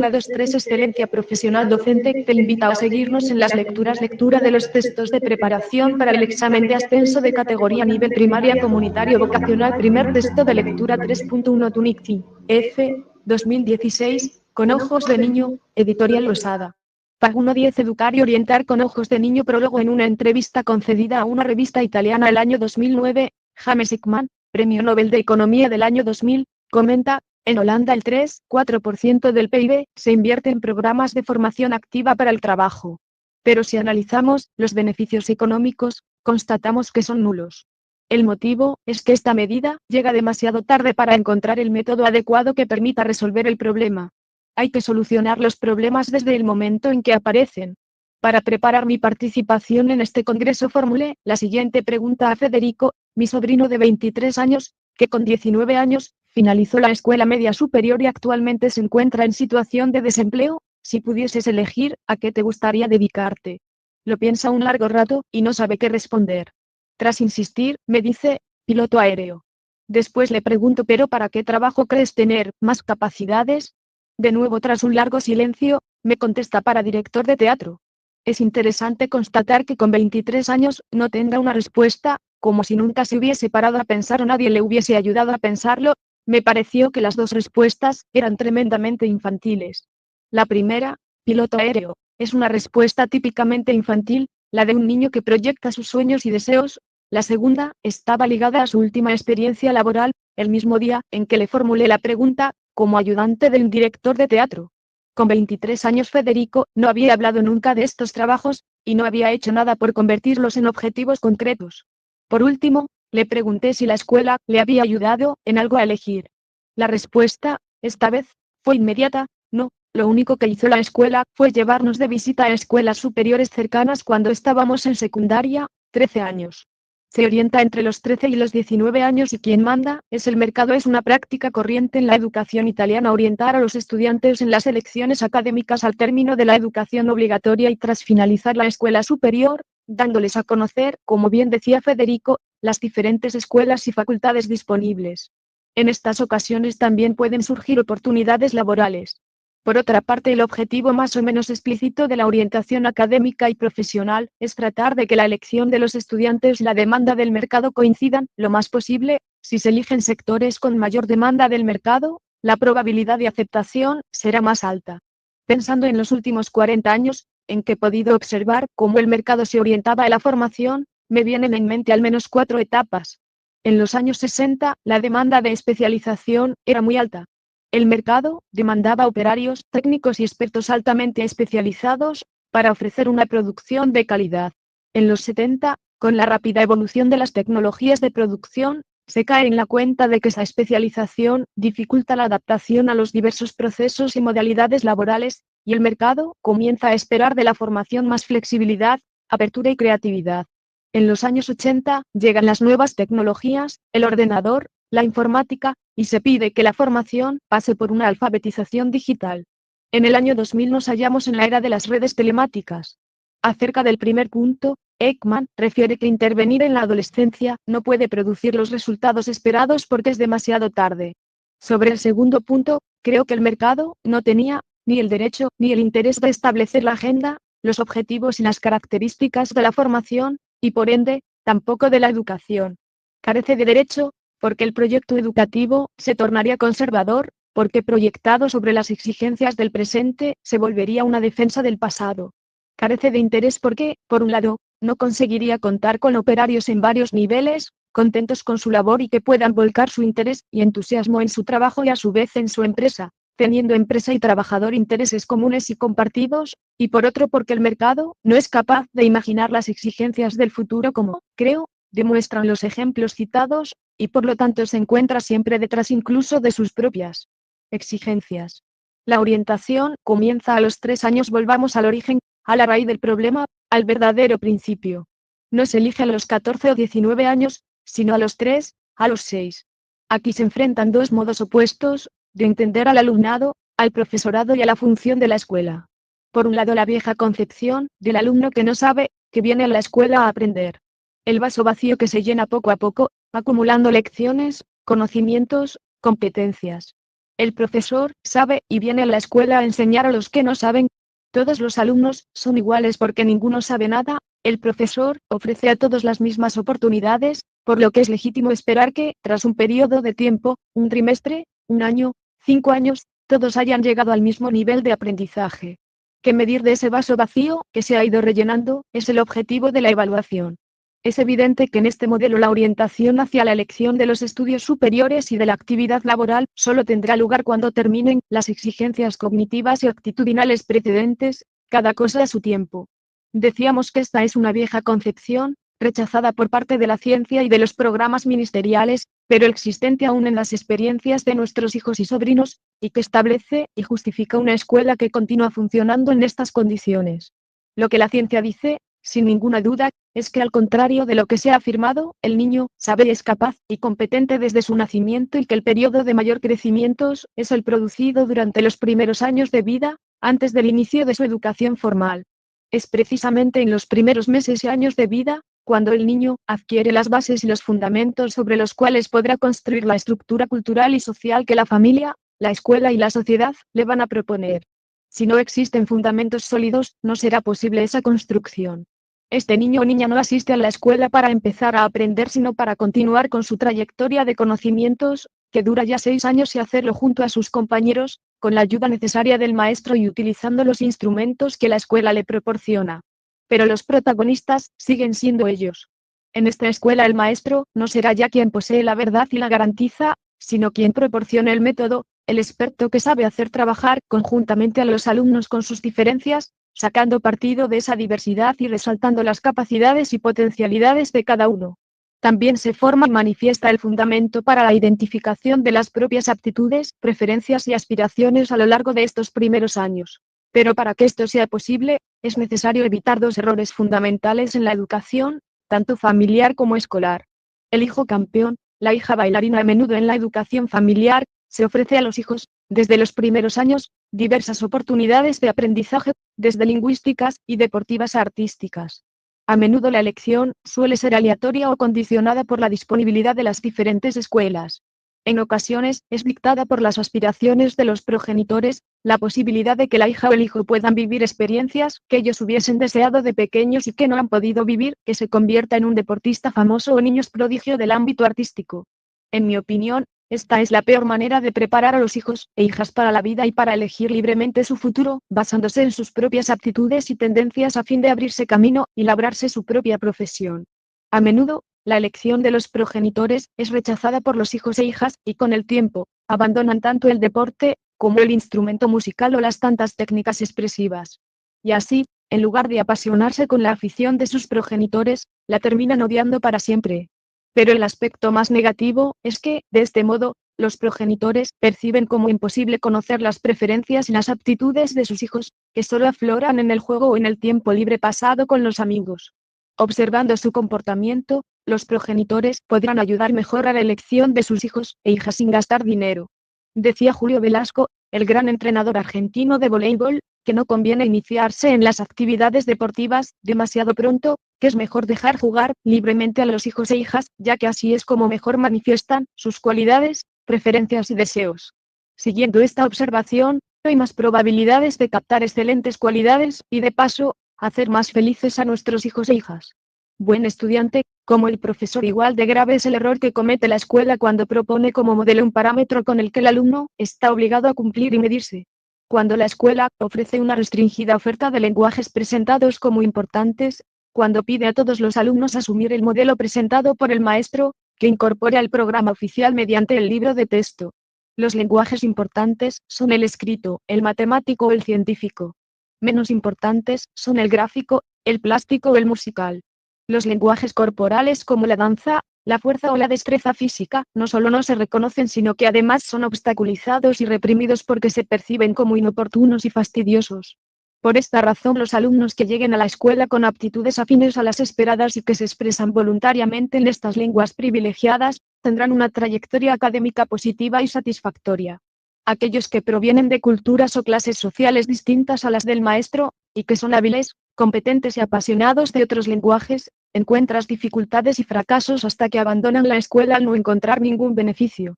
1, 2, 3. Excelencia profesional docente. Te invita a seguirnos en las lecturas. Lectura de los textos de preparación para el examen de ascenso de categoría nivel primaria comunitario vocacional. Primer texto de lectura 3.1 Tunicti, F. 2016, con ojos de niño, Editorial Losada. Pag 1.10 Educar y orientar con ojos de niño. Prólogo. En una entrevista concedida a una revista italiana el año 2009, James Ekman, Premio Nobel de Economía del año 2000, comenta: en Holanda el 3,4% del PIB se invierte en programas de formación activa para el trabajo. Pero si analizamos los beneficios económicos, constatamos que son nulos. El motivo es que esta medida llega demasiado tarde para encontrar el método adecuado que permita resolver el problema. Hay que solucionar los problemas desde el momento en que aparecen. Para preparar mi participación en este congreso formulé la siguiente pregunta a Federico, mi sobrino de 23 años, que con 19 años, finalizó la escuela media superior y actualmente se encuentra en situación de desempleo. Si pudieses elegir, ¿a qué te gustaría dedicarte? Lo piensa un largo rato, y no sabe qué responder. Tras insistir, me dice, piloto aéreo. Después le pregunto, ¿pero para qué trabajo crees tener más capacidades? De nuevo, tras un largo silencio, me contesta, para director de teatro. Es interesante constatar que con 23 años no tendrá una respuesta, como si nunca se hubiese parado a pensar o nadie le hubiese ayudado a pensarlo. Me pareció que las dos respuestas eran tremendamente infantiles. La primera, piloto aéreo, es una respuesta típicamente infantil, la de un niño que proyecta sus sueños y deseos. La segunda estaba ligada a su última experiencia laboral, el mismo día en que le formulé la pregunta, como ayudante de un director de teatro. Con 23 años Federico no había hablado nunca de estos trabajos, y no había hecho nada por convertirlos en objetivos concretos. Por último, le pregunté si la escuela le había ayudado en algo a elegir. La respuesta, esta vez, fue inmediata: no, lo único que hizo la escuela fue llevarnos de visita a escuelas superiores cercanas cuando estábamos en secundaria, 13 años. Se orienta entre los 13 y los 19 años y quien manda es el mercado. Es una práctica corriente en la educación italiana orientar a los estudiantes en las elecciones académicas al término de la educación obligatoria y tras finalizar la escuela superior, dándoles a conocer, como bien decía Federico, las diferentes escuelas y facultades disponibles. En estas ocasiones también pueden surgir oportunidades laborales. Por otra parte, el objetivo más o menos explícito de la orientación académica y profesional es tratar de que la elección de los estudiantes y la demanda del mercado coincidan lo más posible. Si se eligen sectores con mayor demanda del mercado, la probabilidad de aceptación será más alta. Pensando en los últimos 40 años, en que he podido observar cómo el mercado se orientaba a la formación, me vienen en mente al menos 4 etapas. En los años 60, la demanda de especialización era muy alta. El mercado demandaba operarios, técnicos y expertos altamente especializados, para ofrecer una producción de calidad. En los 70, con la rápida evolución de las tecnologías de producción, se cae en la cuenta de que esa especialización dificulta la adaptación a los diversos procesos y modalidades laborales, y el mercado comienza a esperar de la formación más flexibilidad, apertura y creatividad. En los años 80, llegan las nuevas tecnologías, el ordenador, la informática, y se pide que la formación pase por una alfabetización digital. En el año 2000 nos hallamos en la era de las redes telemáticas. Acerca del primer punto, Ekman refiere que intervenir en la adolescencia no puede producir los resultados esperados porque es demasiado tarde. Sobre el segundo punto, creo que el mercado no tenía ni el derecho ni el interés de establecer la agenda, los objetivos y las características de la formación, y por ende, tampoco de la educación. Carece de derecho, porque el proyecto educativo se tornaría conservador, porque proyectado sobre las exigencias del presente, se volvería una defensa del pasado. Carece de interés porque, por un lado, no conseguiría contar con operarios en varios niveles, contentos con su labor y que puedan volcar su interés y entusiasmo en su trabajo y a su vez en su empresa, teniendo empresa y trabajador intereses comunes y compartidos, y por otro porque el mercado no es capaz de imaginar las exigencias del futuro como, creo, demuestran los ejemplos citados, y por lo tanto se encuentra siempre detrás incluso de sus propias exigencias. La orientación comienza a los 3 años. Volvamos al origen, a la raíz del problema, al verdadero principio. No se elige a los 14 o 19 años, sino a los 3, a los 6. Aquí se enfrentan dos modos opuestos de entender al alumnado, al profesorado y a la función de la escuela. Por un lado, la vieja concepción del alumno que no sabe, que viene a la escuela a aprender. El vaso vacío que se llena poco a poco, acumulando lecciones, conocimientos, competencias. El profesor sabe y viene a la escuela a enseñar a los que no saben. Todos los alumnos son iguales porque ninguno sabe nada. El profesor ofrece a todos las mismas oportunidades, por lo que es legítimo esperar que, tras un periodo de tiempo, un trimestre, un año, 5 años, todos hayan llegado al mismo nivel de aprendizaje. Que medir de ese vaso vacío que se ha ido rellenando es el objetivo de la evaluación. Es evidente que en este modelo la orientación hacia la elección de los estudios superiores y de la actividad laboral solo tendrá lugar cuando terminen las exigencias cognitivas y actitudinales precedentes, cada cosa a su tiempo. Decíamos que esta es una vieja concepción, rechazada por parte de la ciencia y de los programas ministeriales, pero existente aún en las experiencias de nuestros hijos y sobrinos, y que establece y justifica una escuela que continúa funcionando en estas condiciones. Lo que la ciencia dice, sin ninguna duda, es que al contrario de lo que se ha afirmado, el niño sabe y es capaz y competente desde su nacimiento y que el periodo de mayor crecimiento es el producido durante los primeros años de vida, antes del inicio de su educación formal. Es precisamente en los primeros meses y años de vida, cuando el niño adquiere las bases y los fundamentos sobre los cuales podrá construir la estructura cultural y social que la familia, la escuela y la sociedad le van a proponer. Si no existen fundamentos sólidos, no será posible esa construcción. Este niño o niña no asiste a la escuela para empezar a aprender, sino para continuar con su trayectoria de conocimientos, que dura ya 6 años, y hacerlo junto a sus compañeros, con la ayuda necesaria del maestro y utilizando los instrumentos que la escuela le proporciona. Pero los protagonistas siguen siendo ellos. En esta escuela el maestro no será ya quien posee la verdad y la garantiza, sino quien proporciona el método, el experto que sabe hacer trabajar conjuntamente a los alumnos con sus diferencias, sacando partido de esa diversidad y resaltando las capacidades y potencialidades de cada uno. También se forma y manifiesta el fundamento para la identificación de las propias aptitudes, preferencias y aspiraciones a lo largo de estos primeros años. Pero para que esto sea posible, es necesario evitar dos errores fundamentales en la educación, tanto familiar como escolar. El hijo campeón, la hija bailarina. A menudo en la educación familiar, se ofrece a los hijos, desde los primeros años, diversas oportunidades de aprendizaje, desde lingüísticas y deportivas a artísticas. A menudo la elección suele ser aleatoria o condicionada por la disponibilidad de las diferentes escuelas. En ocasiones, es dictada por las aspiraciones de los progenitores, la posibilidad de que la hija o el hijo puedan vivir experiencias que ellos hubiesen deseado de pequeños y que no han podido vivir, que se convierta en un deportista famoso o niños prodigio del ámbito artístico. En mi opinión, esta es la peor manera de preparar a los hijos e hijas para la vida y para elegir libremente su futuro, basándose en sus propias aptitudes y tendencias a fin de abrirse camino y labrarse su propia profesión. A menudo, la elección de los progenitores es rechazada por los hijos e hijas, y con el tiempo, abandonan tanto el deporte, como el instrumento musical o las tantas técnicas expresivas. Y así, en lugar de apasionarse con la afición de sus progenitores, la terminan odiando para siempre. Pero el aspecto más negativo es que, de este modo, los progenitores perciben como imposible conocer las preferencias y las aptitudes de sus hijos, que solo afloran en el juego o en el tiempo libre pasado con los amigos. Observando su comportamiento, los progenitores podrán ayudar mejor a la elección de sus hijos e hijas sin gastar dinero. Decía Julio Velasco, el gran entrenador argentino de voleibol, que no conviene iniciarse en las actividades deportivas demasiado pronto, que es mejor dejar jugar libremente a los hijos e hijas, ya que así es como mejor manifiestan sus cualidades, preferencias y deseos. Siguiendo esta observación, hay más probabilidades de captar excelentes cualidades y, de paso, hacer más felices a nuestros hijos e hijas. Buen estudiante, como el profesor. Igual de grave es el error que comete la escuela cuando propone como modelo un parámetro con el que el alumno está obligado a cumplir y medirse. Cuando la escuela ofrece una restringida oferta de lenguajes presentados como importantes, cuando pide a todos los alumnos asumir el modelo presentado por el maestro, que incorpore al programa oficial mediante el libro de texto. Los lenguajes importantes son el escrito, el matemático o el científico. Menos importantes son el gráfico, el plástico o el musical. Los lenguajes corporales como la danza, la fuerza o la destreza física, no solo no se reconocen, sino que además son obstaculizados y reprimidos porque se perciben como inoportunos y fastidiosos. Por esta razón, los alumnos que lleguen a la escuela con aptitudes afines a las esperadas y que se expresan voluntariamente en estas lenguas privilegiadas, tendrán una trayectoria académica positiva y satisfactoria. Aquellos que provienen de culturas o clases sociales distintas a las del maestro, y que son hábiles, competentes y apasionados de otros lenguajes, encuentran dificultades y fracasos hasta que abandonan la escuela al no encontrar ningún beneficio.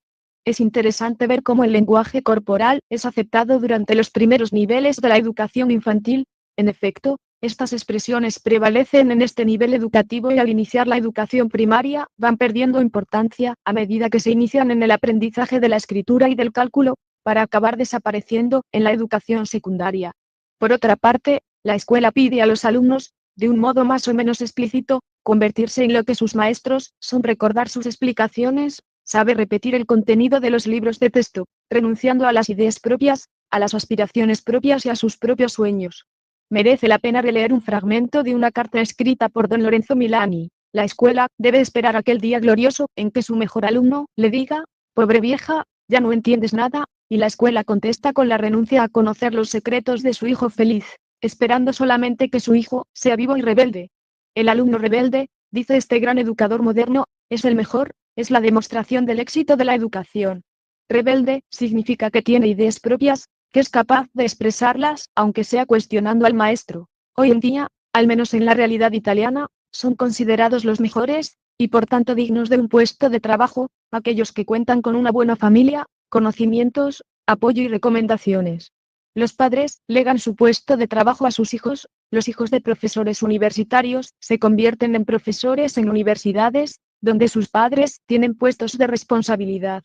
Es interesante ver cómo el lenguaje corporal es aceptado durante los primeros niveles de la educación infantil. En efecto, estas expresiones prevalecen en este nivel educativo y al iniciar la educación primaria, van perdiendo importancia a medida que se inician en el aprendizaje de la escritura y del cálculo, para acabar desapareciendo en la educación secundaria. Por otra parte, la escuela pide a los alumnos, de un modo más o menos explícito, convertirse en lo que sus maestros son, recordar sus explicaciones, sabe repetir el contenido de los libros de texto, renunciando a las ideas propias, a las aspiraciones propias y a sus propios sueños. Merece la pena releer un fragmento de una carta escrita por don Lorenzo Milani. La escuela debe esperar aquel día glorioso en que su mejor alumno le diga: pobre vieja, ya no entiendes nada, y la escuela contesta con la renuncia a conocer los secretos de su hijo feliz, esperando solamente que su hijo sea vivo y rebelde. El alumno rebelde, dice este gran educador moderno, es el mejor, es la demostración del éxito de la educación. Rebelde significa que tiene ideas propias, que es capaz de expresarlas, aunque sea cuestionando al maestro. Hoy en día, al menos en la realidad italiana, son considerados los mejores, y por tanto dignos de un puesto de trabajo, aquellos que cuentan con una buena familia, conocimientos, apoyo y recomendaciones. Los padres legan su puesto de trabajo a sus hijos, los hijos de profesores universitarios se convierten en profesores en universidades, donde sus padres tienen puestos de responsabilidad.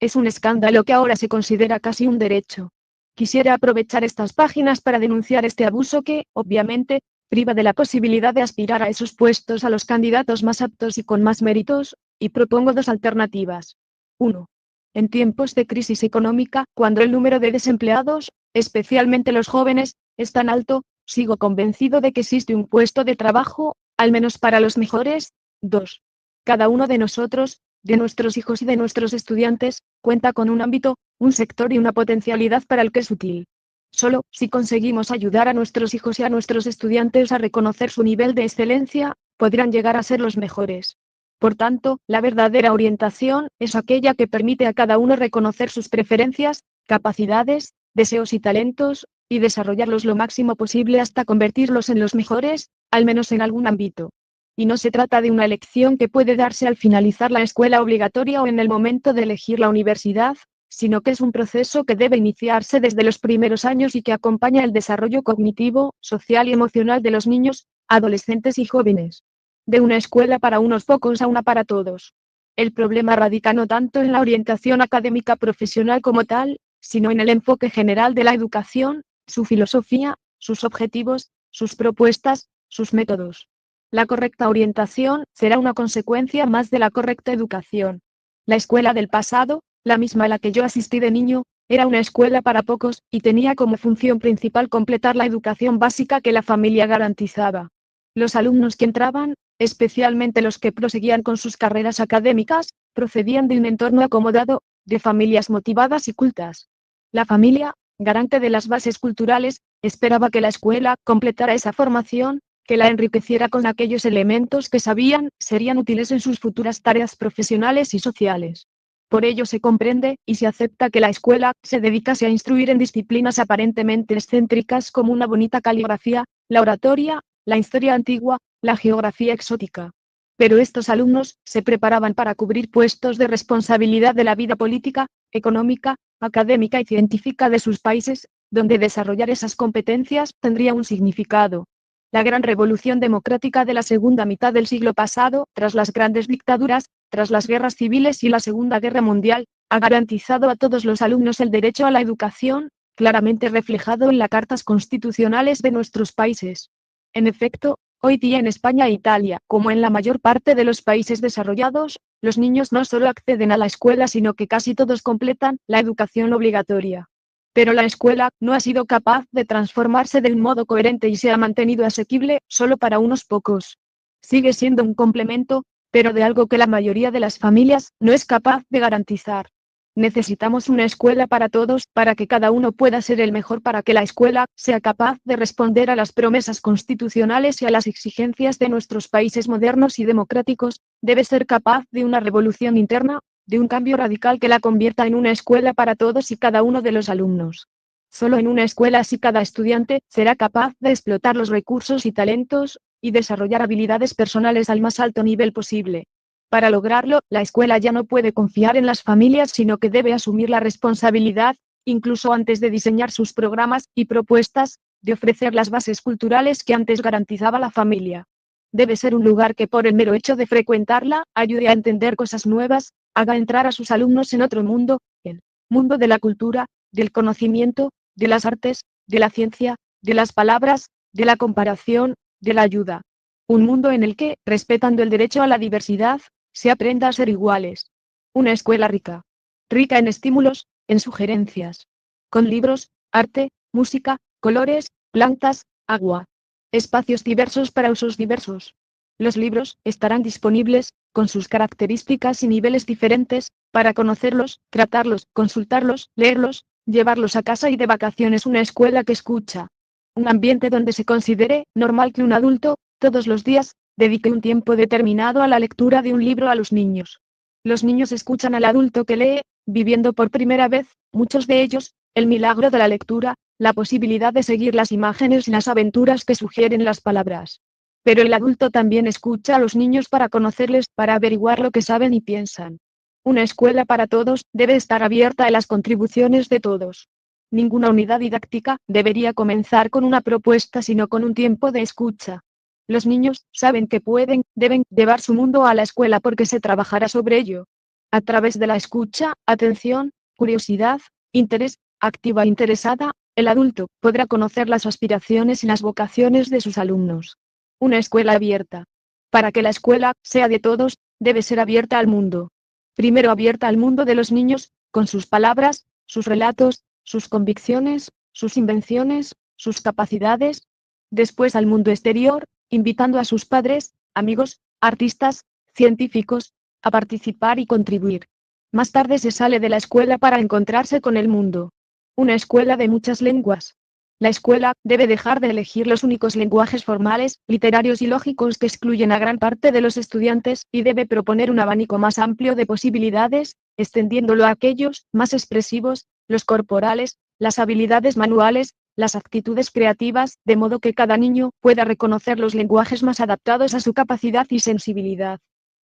Es un escándalo que ahora se considera casi un derecho. Quisiera aprovechar estas páginas para denunciar este abuso que, obviamente, priva de la posibilidad de aspirar a esos puestos a los candidatos más aptos y con más méritos, y propongo dos alternativas. 1. En tiempos de crisis económica, cuando el número de desempleados, especialmente los jóvenes, es tan alto, sigo convencido de que existe un puesto de trabajo, al menos para los mejores. 2. Cada uno de nosotros, de nuestros hijos y de nuestros estudiantes, cuenta con un ámbito, un sector y una potencialidad para el que es útil. Solo, si conseguimos ayudar a nuestros hijos y a nuestros estudiantes a reconocer su nivel de excelencia, podrán llegar a ser los mejores. Por tanto, la verdadera orientación es aquella que permite a cada uno reconocer sus preferencias, capacidades, deseos y talentos, y desarrollarlos lo máximo posible hasta convertirlos en los mejores, al menos en algún ámbito. Y no se trata de una elección que puede darse al finalizar la escuela obligatoria o en el momento de elegir la universidad, sino que es un proceso que debe iniciarse desde los primeros años y que acompaña el desarrollo cognitivo, social y emocional de los niños, adolescentes y jóvenes. De una escuela para unos pocos a una para todos. El problema radica no tanto en la orientación académica profesional como tal, sino en el enfoque general de la educación, su filosofía, sus objetivos, sus propuestas, sus métodos. La correcta orientación será una consecuencia más de la correcta educación. La escuela del pasado, la misma a la que yo asistí de niño, era una escuela para pocos, y tenía como función principal completar la educación básica que la familia garantizaba. Los alumnos que entraban, especialmente los que proseguían con sus carreras académicas, procedían de un entorno acomodado, de familias motivadas y cultas. La familia, garante de las bases culturales, esperaba que la escuela completara esa formación, que la enriqueciera con aquellos elementos que sabían serían útiles en sus futuras tareas profesionales y sociales. Por ello se comprende y se acepta que la escuela se dedicase a instruir en disciplinas aparentemente excéntricas como una bonita caligrafía, la oratoria, la historia antigua, la geografía exótica. Pero estos alumnos se preparaban para cubrir puestos de responsabilidad de la vida política, económica, académica y científica de sus países, donde desarrollar esas competencias tendría un significado. La gran revolución democrática de la segunda mitad del siglo pasado, tras las grandes dictaduras, tras las guerras civiles y la Segunda Guerra Mundial, ha garantizado a todos los alumnos el derecho a la educación, claramente reflejado en las cartas constitucionales de nuestros países. En efecto, hoy día en España e Italia, como en la mayor parte de los países desarrollados, los niños no solo acceden a la escuela sino que casi todos completan la educación obligatoria. Pero la escuela no ha sido capaz de transformarse de un modo coherente y se ha mantenido asequible solo para unos pocos. Sigue siendo un complemento, pero de algo que la mayoría de las familias no es capaz de garantizar. Necesitamos una escuela para todos, para que cada uno pueda ser el mejor, para que la escuela sea capaz de responder a las promesas constitucionales y a las exigencias de nuestros países modernos y democráticos, debe ser capaz de una revolución interna, de un cambio radical que la convierta en una escuela para todos y cada uno de los alumnos. Solo en una escuela así cada estudiante será capaz de explotar los recursos y talentos, y desarrollar habilidades personales al más alto nivel posible. Para lograrlo, la escuela ya no puede confiar en las familias, sino que debe asumir la responsabilidad, incluso antes de diseñar sus programas y propuestas, de ofrecer las bases culturales que antes garantizaba la familia. Debe ser un lugar que por el mero hecho de frecuentarla, ayude a entender cosas nuevas, haga entrar a sus alumnos en otro mundo, el mundo de la cultura, del conocimiento, de las artes, de la ciencia, de las palabras, de la comparación, de la ayuda. Un mundo en el que, respetando el derecho a la diversidad, se aprenda a ser iguales. Una escuela rica. Rica en estímulos, en sugerencias. Con libros, arte, música, colores, plantas, agua. Espacios diversos para usos diversos. Los libros estarán disponibles, con sus características y niveles diferentes, para conocerlos, tratarlos, consultarlos, leerlos, llevarlos a casa y de vacaciones. Una escuela que escucha. Un ambiente donde se considere normal que un adulto, todos los días, dedique un tiempo determinado a la lectura de un libro a los niños. Los niños escuchan al adulto que lee, viviendo por primera vez, muchos de ellos, el milagro de la lectura, la posibilidad de seguir las imágenes y las aventuras que sugieren las palabras. Pero el adulto también escucha a los niños para conocerles, para averiguar lo que saben y piensan. Una escuela para todos debe estar abierta a las contribuciones de todos. Ninguna unidad didáctica debería comenzar con una propuesta, sino con un tiempo de escucha. Los niños saben que pueden, deben llevar su mundo a la escuela porque se trabajará sobre ello. A través de la escucha, atención, curiosidad, interés, activa e interesada, el adulto podrá conocer las aspiraciones y las vocaciones de sus alumnos. Una escuela abierta. Para que la escuela sea de todos, debe ser abierta al mundo. Primero abierta al mundo de los niños, con sus palabras, sus relatos, sus convicciones, sus invenciones, sus capacidades. Después al mundo exterior, invitando a sus padres, amigos, artistas, científicos, a participar y contribuir. Más tarde se sale de la escuela para encontrarse con el mundo. Una escuela de muchas lenguas. La escuela debe dejar de elegir los únicos lenguajes formales, literarios y lógicos que excluyen a gran parte de los estudiantes, y debe proponer un abanico más amplio de posibilidades, extendiéndolo a aquellos más expresivos, los corporales, las habilidades manuales, las actitudes creativas, de modo que cada niño pueda reconocer los lenguajes más adaptados a su capacidad y sensibilidad.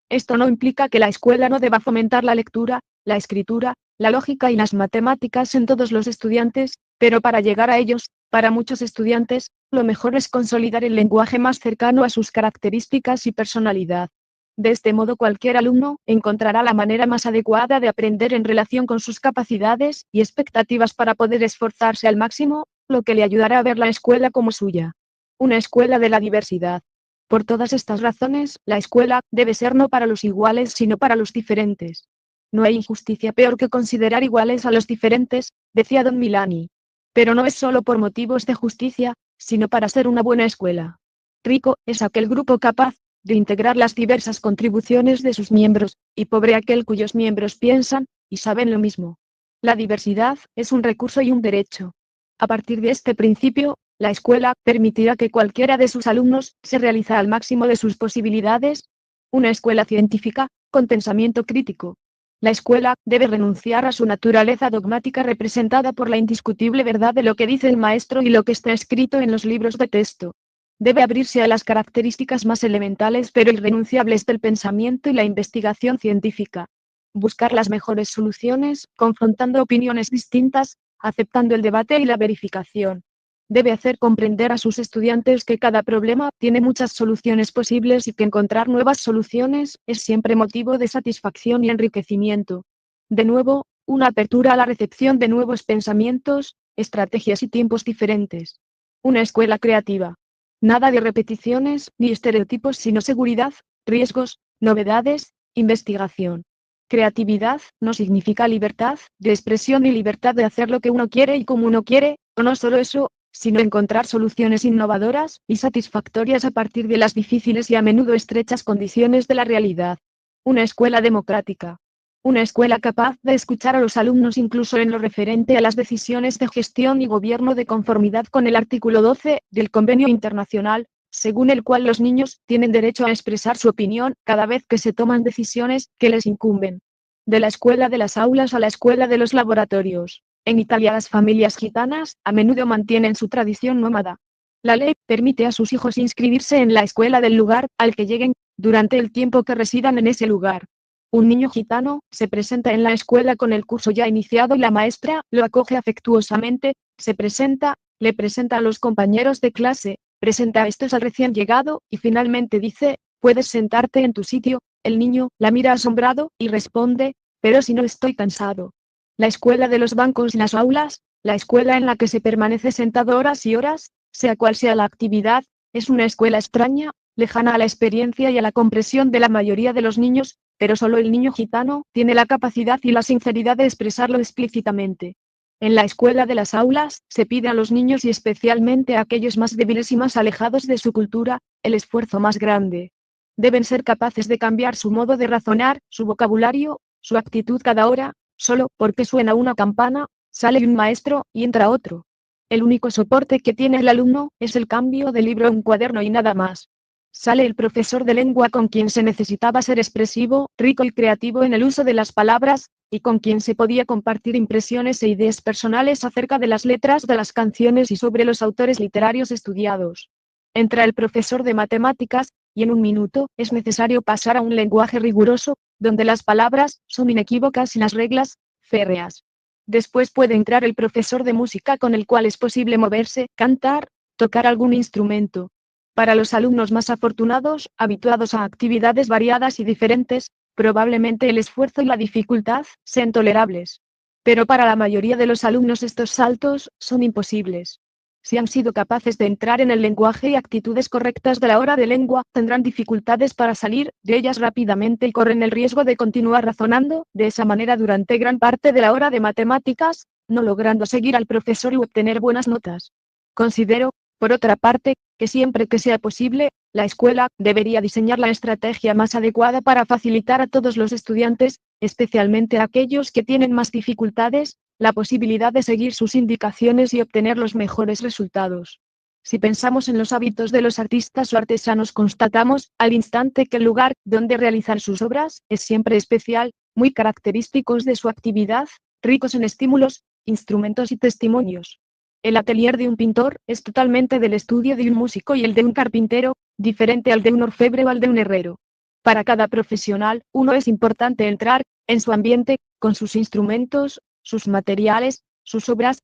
Esto no implica que la escuela no deba fomentar la lectura, la escritura, la lógica y las matemáticas en todos los estudiantes, pero para llegar a ellos, para muchos estudiantes, lo mejor es consolidar el lenguaje más cercano a sus características y personalidad. De este modo cualquier alumno encontrará la manera más adecuada de aprender en relación con sus capacidades y expectativas para poder esforzarse al máximo, lo que le ayudará a ver la escuela como suya. Una escuela de la diversidad. Por todas estas razones, la escuela debe ser no para los iguales sino para los diferentes. No hay injusticia peor que considerar iguales a los diferentes, decía Don Milani. Pero no es solo por motivos de justicia, sino para ser una buena escuela. Rico es aquel grupo capaz de integrar las diversas contribuciones de sus miembros, y pobre aquel cuyos miembros piensan y saben lo mismo. La diversidad es un recurso y un derecho. A partir de este principio, la escuela permitirá que cualquiera de sus alumnos se realice al máximo de sus posibilidades. Una escuela científica, con pensamiento crítico. La escuela debe renunciar a su naturaleza dogmática representada por la indiscutible verdad de lo que dice el maestro y lo que está escrito en los libros de texto. Debe abrirse a las características más elementales pero irrenunciables del pensamiento y la investigación científica. Buscar las mejores soluciones, confrontando opiniones distintas, aceptando el debate y la verificación. Debe hacer comprender a sus estudiantes que cada problema tiene muchas soluciones posibles y que encontrar nuevas soluciones es siempre motivo de satisfacción y enriquecimiento. De nuevo, una apertura a la recepción de nuevos pensamientos, estrategias y tiempos diferentes. Una escuela creativa. Nada de repeticiones ni estereotipos sino seguridad, riesgos, novedades, investigación. Creatividad no significa libertad de expresión y libertad de hacer lo que uno quiere y como uno quiere, o no solo eso, sino encontrar soluciones innovadoras y satisfactorias a partir de las difíciles y a menudo estrechas condiciones de la realidad. Una escuela democrática. Una escuela capaz de escuchar a los alumnos incluso en lo referente a las decisiones de gestión y gobierno de conformidad con el artículo 12 del Convenio Internacional, según el cual los niños tienen derecho a expresar su opinión cada vez que se toman decisiones que les incumben. De la escuela de las aulas a la escuela de los laboratorios. En Italia las familias gitanas a menudo mantienen su tradición nómada. La ley permite a sus hijos inscribirse en la escuela del lugar al que lleguen, durante el tiempo que residan en ese lugar. Un niño gitano se presenta en la escuela con el curso ya iniciado y la maestra lo acoge afectuosamente, se presenta, le presenta a los compañeros de clase, presenta a estos al recién llegado, y finalmente dice: puedes sentarte en tu sitio. El niño la mira asombrado, y responde: pero si no estoy cansado. La escuela de los bancos y las aulas, la escuela en la que se permanece sentado horas y horas, sea cual sea la actividad, es una escuela extraña, lejana a la experiencia y a la comprensión de la mayoría de los niños, pero solo el niño gitano tiene la capacidad y la sinceridad de expresarlo explícitamente. En la escuela de las aulas, se pide a los niños y especialmente a aquellos más débiles y más alejados de su cultura, el esfuerzo más grande. Deben ser capaces de cambiar su modo de razonar, su vocabulario, su actitud cada hora, solo porque suena una campana, sale un maestro y entra otro. El único soporte que tiene el alumno es el cambio de libro a un cuaderno y nada más. Sale el profesor de lengua con quien se necesitaba ser expresivo, rico y creativo en el uso de las palabras, y con quien se podía compartir impresiones e ideas personales acerca de las letras de las canciones y sobre los autores literarios estudiados. Entra el profesor de matemáticas, y en un minuto es necesario pasar a un lenguaje riguroso, donde las palabras son inequívocas y las reglas férreas. Después puede entrar el profesor de música con el cual es posible moverse, cantar, tocar algún instrumento. Para los alumnos más afortunados, habituados a actividades variadas y diferentes, probablemente el esfuerzo y la dificultad sean tolerables. Pero para la mayoría de los alumnos estos saltos son imposibles. Si han sido capaces de entrar en el lenguaje y actitudes correctas de la hora de lengua, tendrán dificultades para salir de ellas rápidamente y corren el riesgo de continuar razonando de esa manera durante gran parte de la hora de matemáticas, no logrando seguir al profesor y obtener buenas notas. Considero, por otra parte, que siempre que sea posible, la escuela debería diseñar la estrategia más adecuada para facilitar a todos los estudiantes, especialmente a aquellos que tienen más dificultades, la posibilidad de seguir sus indicaciones y obtener los mejores resultados. Si pensamos en los hábitos de los artistas o artesanos, constatamos, al instante, que el lugar donde realizan sus obras es siempre especial, muy característicos de su actividad, ricos en estímulos, instrumentos y testimonios. El atelier de un pintor es totalmente del estudio de un músico y el de un carpintero, diferente al de un orfebre o al de un herrero. Para cada profesional, uno es importante entrar en su ambiente, con sus instrumentos, sus materiales, sus obras.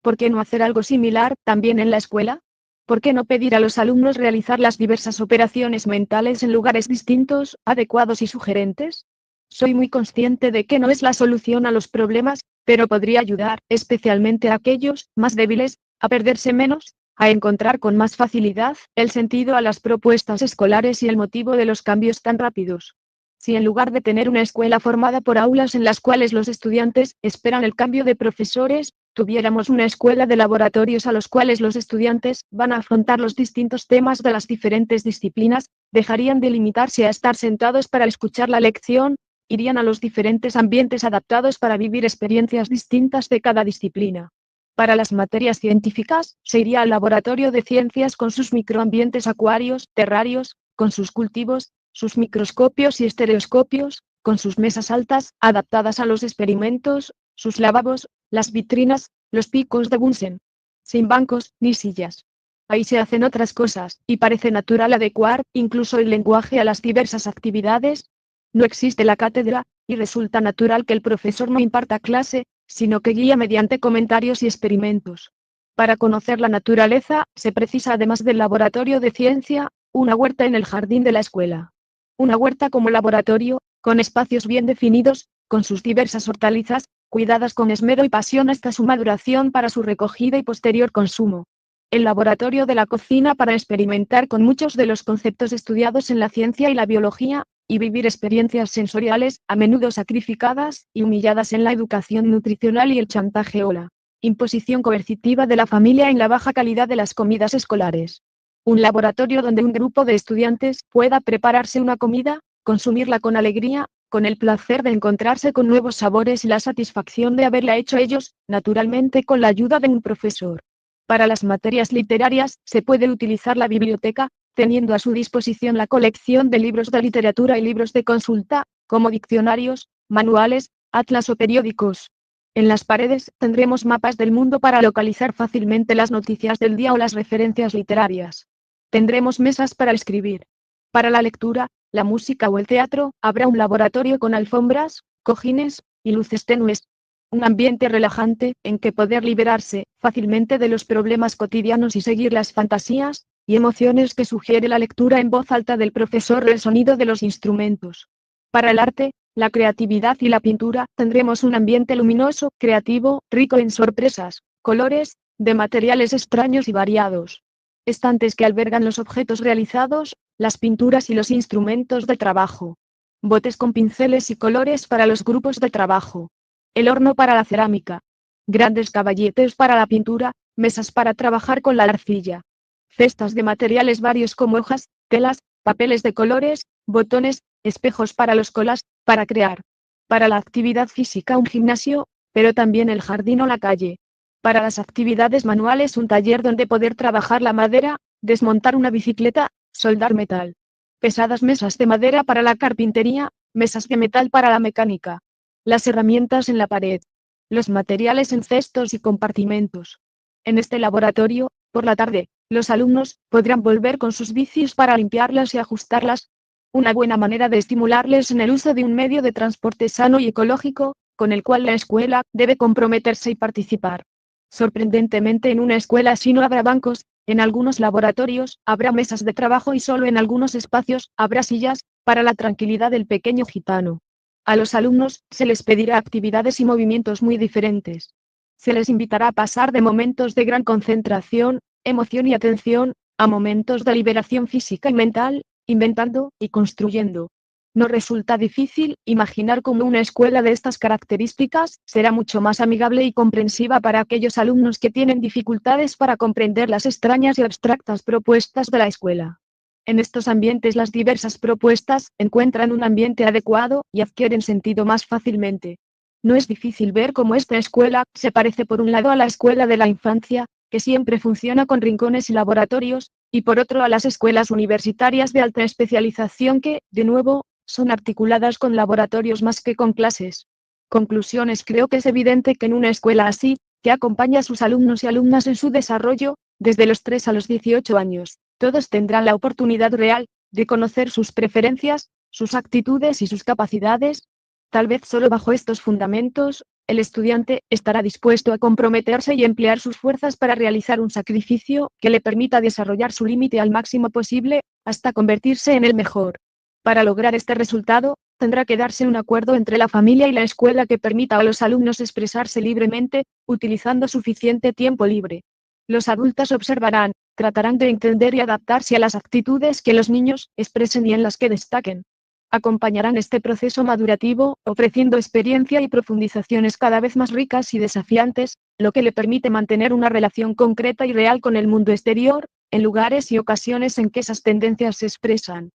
¿Por qué no hacer algo similar también en la escuela? ¿Por qué no pedir a los alumnos realizar las diversas operaciones mentales en lugares distintos, adecuados y sugerentes? Soy muy consciente de que no es la solución a los problemas, pero podría ayudar, especialmente a aquellos más débiles, a perderse menos, a encontrar con más facilidad el sentido a las propuestas escolares y el motivo de los cambios tan rápidos. Si en lugar de tener una escuela formada por aulas en las cuales los estudiantes esperan el cambio de profesores, tuviéramos una escuela de laboratorios a los cuales los estudiantes van a afrontar los distintos temas de las diferentes disciplinas, dejarían de limitarse a estar sentados para escuchar la lección, irían a los diferentes ambientes adaptados para vivir experiencias distintas de cada disciplina. Para las materias científicas, se iría al laboratorio de ciencias con sus microambientes acuarios, terrarios, con sus cultivos, sus microscopios y estereoscopios, con sus mesas altas, adaptadas a los experimentos, sus lavabos, las vitrinas, los picos de Bunsen. Sin bancos, ni sillas. Ahí se hacen otras cosas, y parece natural adecuar, incluso el lenguaje a las diversas actividades. No existe la cátedra, y resulta natural que el profesor no imparta clase, sino que guía mediante comentarios y experimentos. Para conocer la naturaleza, se precisa además del laboratorio de ciencia, una huerta en el jardín de la escuela. Una huerta como laboratorio, con espacios bien definidos, con sus diversas hortalizas, cuidadas con esmero y pasión hasta su maduración para su recogida y posterior consumo. El laboratorio de la cocina para experimentar con muchos de los conceptos estudiados en la ciencia y la biología, y vivir experiencias sensoriales, a menudo sacrificadas y humilladas en la educación nutricional y el chantaje o la imposición coercitiva de la familia en la baja calidad de las comidas escolares. Un laboratorio donde un grupo de estudiantes pueda prepararse una comida, consumirla con alegría, con el placer de encontrarse con nuevos sabores y la satisfacción de haberla hecho ellos, naturalmente con la ayuda de un profesor. Para las materias literarias, se puede utilizar la biblioteca, teniendo a su disposición la colección de libros de literatura y libros de consulta, como diccionarios, manuales, atlas o periódicos. En las paredes tendremos mapas del mundo para localizar fácilmente las noticias del día o las referencias literarias. Tendremos mesas para escribir. Para la lectura, la música o el teatro, habrá un laboratorio con alfombras, cojines y luces tenues. Un ambiente relajante en que poder liberarse fácilmente de los problemas cotidianos y seguir las fantasías y emociones que sugiere la lectura en voz alta del profesor o el sonido de los instrumentos. Para el arte, la creatividad y la pintura, tendremos un ambiente luminoso, creativo, rico en sorpresas, colores, de materiales extraños y variados. Estantes que albergan los objetos realizados, las pinturas y los instrumentos de trabajo. Botes con pinceles y colores para los grupos de trabajo. El horno para la cerámica. Grandes caballetes para la pintura, mesas para trabajar con la arcilla. Cestas de materiales varios como hojas, telas, papeles de colores, botones, espejos para los colas, para crear. Para la actividad física un gimnasio, pero también el jardín o la calle. Para las actividades manuales un taller donde poder trabajar la madera, desmontar una bicicleta, soldar metal. Pesadas mesas de madera para la carpintería, mesas de metal para la mecánica. Las herramientas en la pared. Los materiales en cestos y compartimentos. En este laboratorio, por la tarde, los alumnos podrán volver con sus bicis para limpiarlas y ajustarlas. Una buena manera de estimularles en el uso de un medio de transporte sano y ecológico, con el cual la escuela debe comprometerse y participar. Sorprendentemente en una escuela así no habrá bancos, en algunos laboratorios habrá mesas de trabajo y solo en algunos espacios habrá sillas, para la tranquilidad del pequeño gitano. A los alumnos se les pedirá actividades y movimientos muy diferentes. Se les invitará a pasar de momentos de gran concentración, emoción y atención, a momentos de liberación física y mental, inventando y construyendo. No resulta difícil imaginar cómo una escuela de estas características será mucho más amigable y comprensiva para aquellos alumnos que tienen dificultades para comprender las extrañas y abstractas propuestas de la escuela. En estos ambientes las diversas propuestas encuentran un ambiente adecuado y adquieren sentido más fácilmente. No es difícil ver cómo esta escuela se parece por un lado a la escuela de la infancia, que siempre funciona con rincones y laboratorios, y por otro a las escuelas universitarias de alta especialización que, de nuevo, son articuladas con laboratorios más que con clases. Conclusiones. Creo que es evidente que en una escuela así, que acompaña a sus alumnos y alumnas en su desarrollo, desde los 3 a los 18 años, todos tendrán la oportunidad real de conocer sus preferencias, sus actitudes y sus capacidades. Tal vez solo bajo estos fundamentos, el estudiante estará dispuesto a comprometerse y emplear sus fuerzas para realizar un sacrificio que le permita desarrollar su límite al máximo posible, hasta convertirse en el mejor. Para lograr este resultado, tendrá que darse un acuerdo entre la familia y la escuela que permita a los alumnos expresarse libremente, utilizando suficiente tiempo libre. Los adultos observarán, tratarán de entender y adaptarse a las actitudes que los niños expresen y en las que destaquen. Acompañarán este proceso madurativo, ofreciendo experiencia y profundizaciones cada vez más ricas y desafiantes, lo que le permite mantener una relación concreta y real con el mundo exterior, en lugares y ocasiones en que esas tendencias se expresan.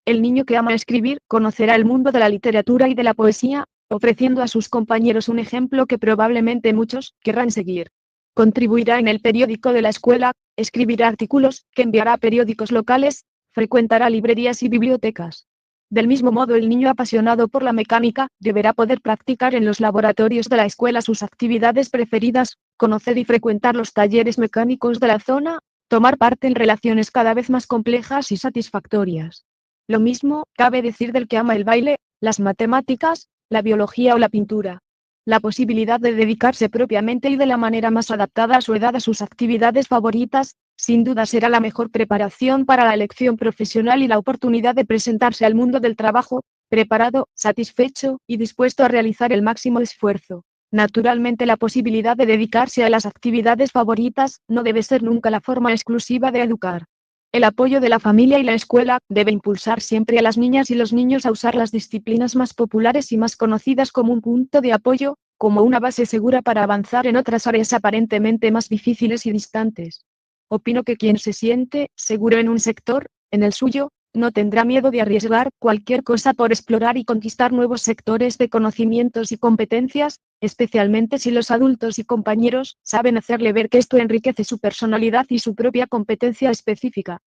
El niño que ama escribir conocerá el mundo de la literatura y de la poesía, ofreciendo a sus compañeros un ejemplo que probablemente muchos querrán seguir. Contribuirá en el periódico de la escuela, escribirá artículos que enviará a periódicos locales, frecuentará librerías y bibliotecas. Del mismo modo, el niño apasionado por la mecánica deberá poder practicar en los laboratorios de la escuela sus actividades preferidas, conocer y frecuentar los talleres mecánicos de la zona, tomar parte en relaciones cada vez más complejas y satisfactorias. Lo mismo cabe decir del que ama el baile, las matemáticas, la biología o la pintura. La posibilidad de dedicarse propiamente y de la manera más adaptada a su edad a sus actividades favoritas, sin duda será la mejor preparación para la elección profesional y la oportunidad de presentarse al mundo del trabajo, preparado, satisfecho y dispuesto a realizar el máximo esfuerzo. Naturalmente, la posibilidad de dedicarse a las actividades favoritas no debe ser nunca la forma exclusiva de educar. El apoyo de la familia y la escuela debe impulsar siempre a las niñas y los niños a usar las disciplinas más populares y más conocidas como un punto de apoyo, como una base segura para avanzar en otras áreas aparentemente más difíciles y distantes. Opino que quien se siente seguro en un sector, en el suyo, no tendrá miedo de arriesgar cualquier cosa por explorar y conquistar nuevos sectores de conocimientos y competencias, especialmente si los adultos y compañeros saben hacerle ver que esto enriquece su personalidad y su propia competencia específica.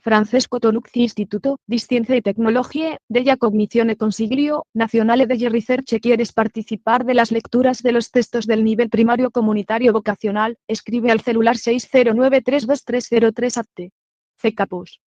Francesco Tonucci Instituto di Scienze e Tecnologie, della Cognizione Consiglio Nazionale delle Ricerche. ¿Quieres participar de las lecturas de los textos del nivel primario comunitario vocacional? Escribe al celular 609323030 at. CKPOS.